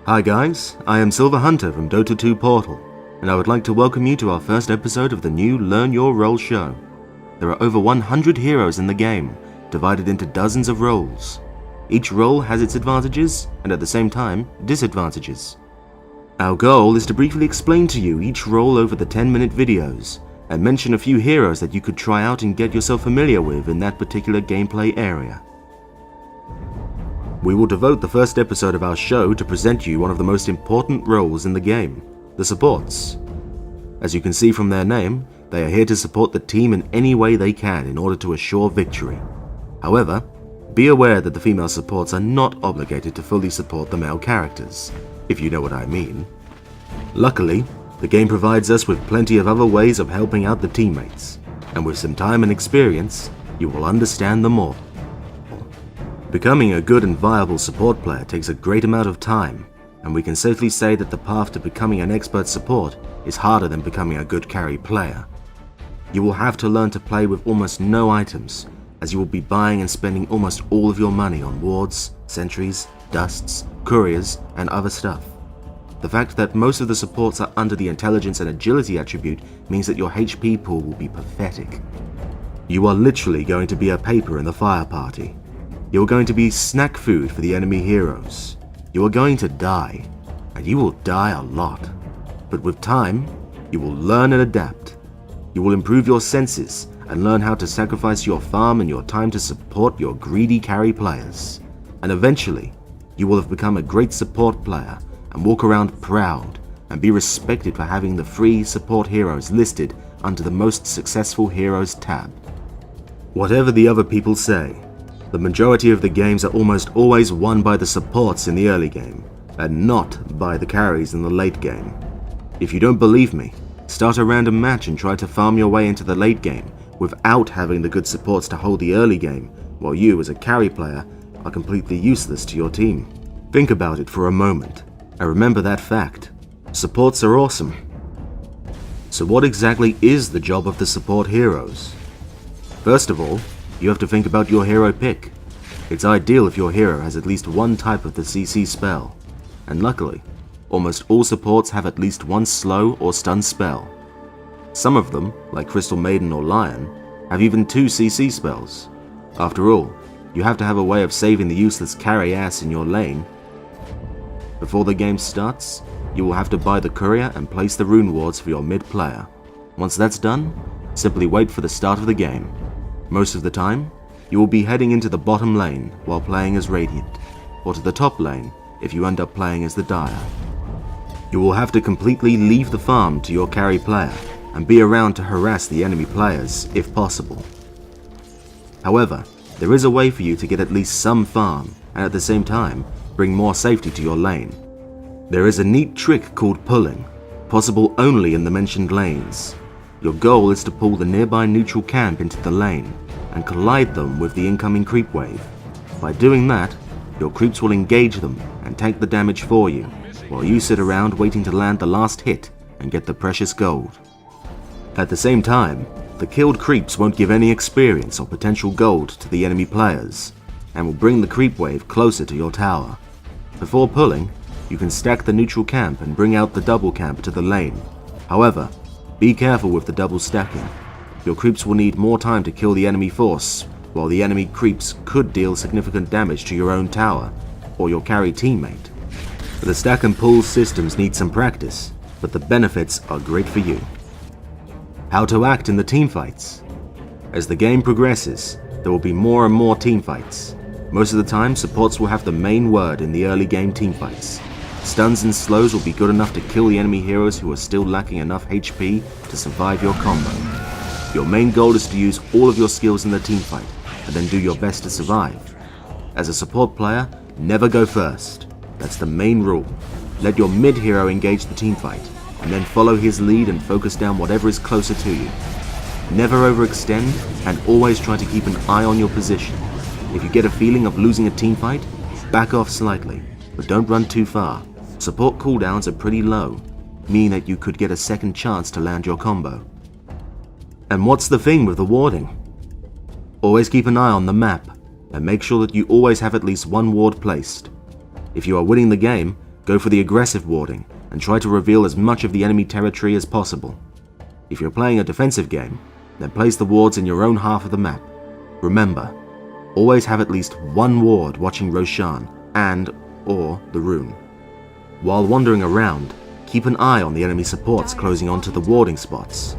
Hi guys, I am Silver Hunter from Dota 2 Portal, and I would like to welcome you to our first episode of the new Learn Your Role show. There are over 100 heroes in the game, divided into dozens of roles. Each role has its advantages, and at the same time, disadvantages. Our goal is to briefly explain to you each role over the 10-minute videos, and mention a few heroes that you could try out and get yourself familiar with in that particular gameplay area. We will devote the first episode of our show to present you one of the most important roles in the game, the supports. As you can see from their name, they are here to support the team in any way they can in order to assure victory. However, be aware that the female supports are not obligated to fully support the male characters, if you know what I mean. Luckily, the game provides us with plenty of other ways of helping out the teammates, and with some time and experience, you will understand them all. Becoming a good and viable support player takes a great amount of time, and we can safely say that the path to becoming an expert support is harder than becoming a good carry player. You will have to learn to play with almost no items, as you will be buying and spending almost all of your money on wards, sentries, dusts, couriers, and other stuff. The fact that most of the supports are under the intelligence and agility attribute means that your HP pool will be pathetic. You are literally going to be a paper in the fire party. You are going to be snack food for the enemy heroes. You are going to die, and you will die a lot. But with time, you will learn and adapt. You will improve your senses and learn how to sacrifice your farm and your time to support your greedy carry players. And eventually, you will have become a great support player and walk around proud and be respected for having the free support heroes listed under the most successful heroes tab. Whatever the other people say, the majority of the games are almost always won by the supports in the early game, and not by the carries in the late game. If you don't believe me, start a random match and try to farm your way into the late game without having the good supports to hold the early game, while you as a carry player are completely useless to your team. Think about it for a moment, and remember that fact. Supports are awesome. So what exactly is the job of the support heroes? First of all, you have to think about your hero pick. It's ideal if your hero has at least one type of the CC spell, and luckily, almost all supports have at least one slow or stun spell. Some of them, like Crystal Maiden or Lion, have even 2 CC spells. After all, you have to have a way of saving the useless carry ass in your lane. Before the game starts, you will have to buy the courier and place the rune wards for your mid player. Once that's done, simply wait for the start of the game. Most of the time, you will be heading into the bottom lane while playing as Radiant, or to the top lane if you end up playing as the Dire. You will have to completely leave the farm to your carry player and be around to harass the enemy players if possible. However, there is a way for you to get at least some farm and at the same time bring more safety to your lane. There is a neat trick called pulling, possible only in the mentioned lanes. Your goal is to pull the nearby neutral camp into the lane and collide them with the incoming creep wave. By doing that, your creeps will engage them and tank the damage for you, while you sit around waiting to land the last hit and get the precious gold. At the same time, the killed creeps won't give any experience or potential gold to the enemy players, and will bring the creep wave closer to your tower. Before pulling, you can stack the neutral camp and bring out the double camp to the lane. However, be careful with the double stacking. Your creeps will need more time to kill the enemy force, while the enemy creeps could deal significant damage to your own tower or your carry teammate. The stack and pull systems need some practice, but the benefits are great for you. How to act in the teamfights. As the game progresses, there will be more and more teamfights. Most of the time, supports will have the main word in the early game teamfights. Stuns and slows will be good enough to kill the enemy heroes who are still lacking enough HP to survive your combo. Your main goal is to use all of your skills in the teamfight, and then do your best to survive. As a support player, never go first. That's the main rule. Let your mid hero engage the teamfight, and then follow his lead and focus down whatever is closer to you. Never overextend, and always try to keep an eye on your position. If you get a feeling of losing a teamfight, back off slightly, but don't run too far. Support cooldowns are pretty low, meaning that you could get a second chance to land your combo. And what's the thing with the warding? Always keep an eye on the map, and make sure that you always have at least one ward placed. If you are winning the game, Go for the aggressive warding and try to reveal as much of the enemy territory as possible. If you're playing a defensive game, then place the wards in your own half of the map. Remember, always have at least one ward watching Roshan and/or the rune. While wandering around, keep an eye on the enemy supports closing onto the warding spots.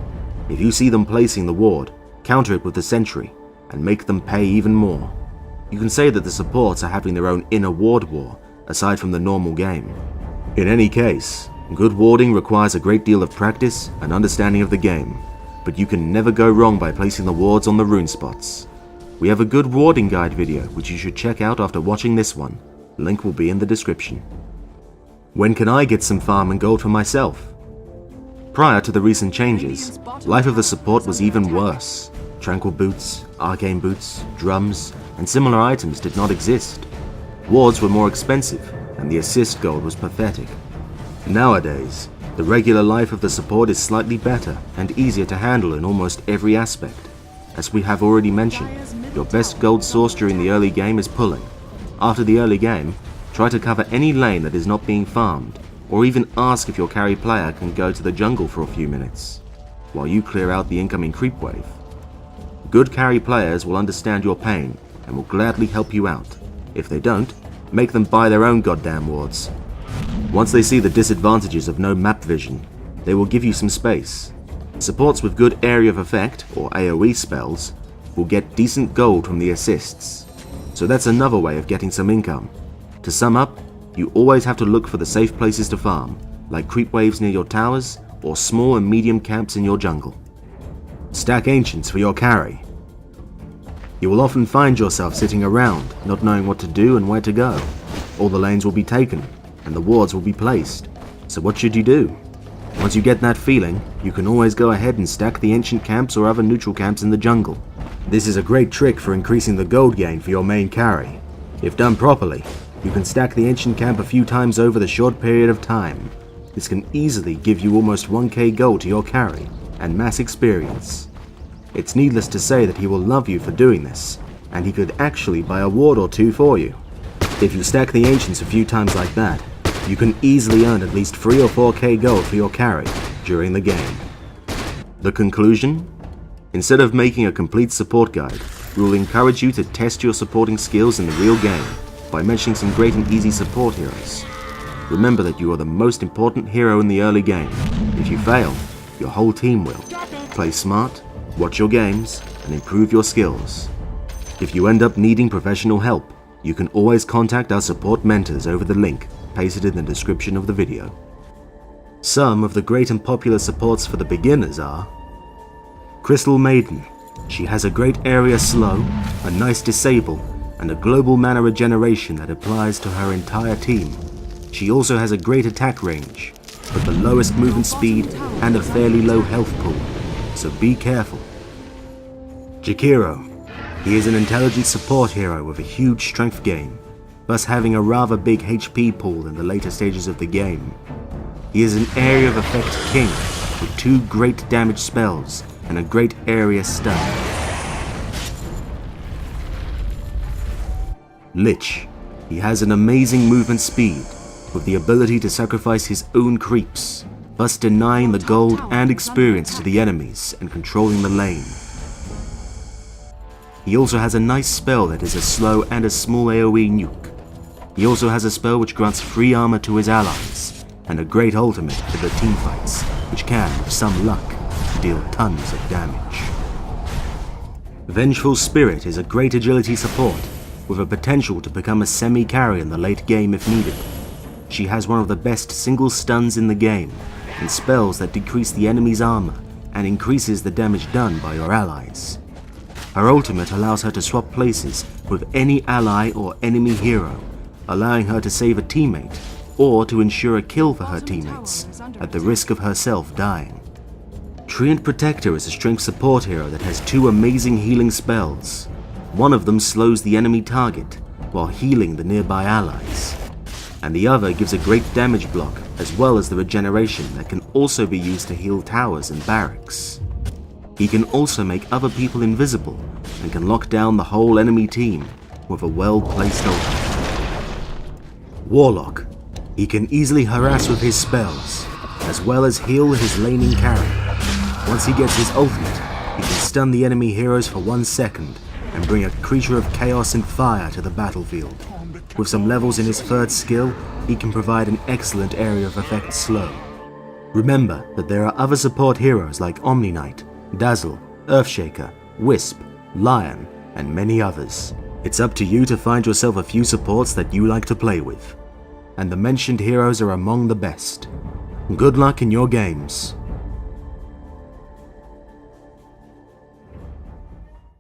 If you see them placing the ward, counter it with the sentry and make them pay even more. You can say that the supports are having their own inner ward war aside from the normal game. In any case, good warding requires a great deal of practice and understanding of the game, but you can never go wrong by placing the wards on the rune spots. We have a good warding guide video which you should check out after watching this one. Link will be in the description. When can I get some farm and gold for myself? Prior to the recent changes, life of the support was even worse. Tranquil boots, arcane boots, drums, and similar items did not exist. Wards were more expensive, and the assist gold was pathetic. Nowadays, the regular life of the support is slightly better and easier to handle in almost every aspect. As we have already mentioned, your best gold source during the early game is pulling. After the early game, try to cover any lane that is not being farmed, or even ask if your carry player can go to the jungle for a few minutes, while you clear out the incoming creep wave. Good carry players will understand your pain and will gladly help you out. If they don't, make them buy their own goddamn wards. Once they see the disadvantages of no map vision, they will give you some space. Supports with good area of effect, or AoE spells, will get decent gold from the assists. So that's another way of getting some income. To sum up, you always have to look for the safe places to farm, like creep waves near your towers, or small and medium camps in your jungle. Stack ancients for your carry. You will often find yourself sitting around, not knowing what to do and where to go. All the lanes will be taken, and the wards will be placed. So what should you do? Once you get that feeling, you can always go ahead and stack the ancient camps or other neutral camps in the jungle. This is a great trick for increasing the gold gain for your main carry. If done properly, you can stack the ancient camp a few times over the short period of time. This can easily give you almost 1k gold to your carry, and mass experience. It's needless to say that he will love you for doing this, and he could actually buy a ward or two for you. If you stack the ancients a few times like that, you can easily earn at least 3 or 4k gold for your carry during the game. The conclusion? Instead of making a complete support guide, we will encourage you to test your supporting skills in the real game by mentioning some great and easy support heroes. Remember that you are the most important hero in the early game. If you fail, your whole team will. Play smart, watch your games, and improve your skills. If you end up needing professional help, you can always contact our support mentors over the link pasted in the description of the video. Some of the great and popular supports for the beginners are Crystal Maiden. She has a great area slow, a nice disable, and a global mana regeneration that applies to her entire team. She also has a great attack range, but the lowest movement speed and a fairly low health pool, so be careful. Jakiro. He is an intelligent support hero with a huge strength gain, thus having a rather big HP pool in the later stages of the game. He is an area of effect king with 2 great damage spells and a great area stun. Lich. He has an amazing movement speed with the ability to sacrifice his own creeps, thus denying the gold and experience to the enemies and controlling the lane. He also has a nice spell that is a slow and a small AoE nuke. He also has a spell which grants free armor to his allies, and a great ultimate for the teamfights, which can, with some luck, deal tons of damage. Vengeful Spirit is a great agility support, with a potential to become a semi-carry in the late game if needed. She has one of the best single stuns in the game, and spells that decrease the enemy's armor and increases the damage done by your allies. Her ultimate allows her to swap places with any ally or enemy hero, allowing her to save a teammate or to ensure a kill for her teammates at the risk of herself dying. Treant Protector is a strength support hero that has 2 amazing healing spells. One of them slows the enemy target while healing the nearby allies, and the other gives a great damage block as well as the regeneration that can also be used to heal towers and barracks. He can also make other people invisible and can lock down the whole enemy team with a well-placed ultimate. Warlock. He can easily harass with his spells, as well as heal his laning carry. Once he gets his ultimate, he can stun the enemy heroes for 1 second and bring a creature of chaos and fire to the battlefield. With some levels in his third skill, he can provide an excellent area of effect slow. Remember that there are other support heroes like Omni Knight, Dazzle, Earthshaker, Wisp, Lion, and many others. It's up to you to find yourself a few supports that you like to play with, and the mentioned heroes are among the best. Good luck in your games.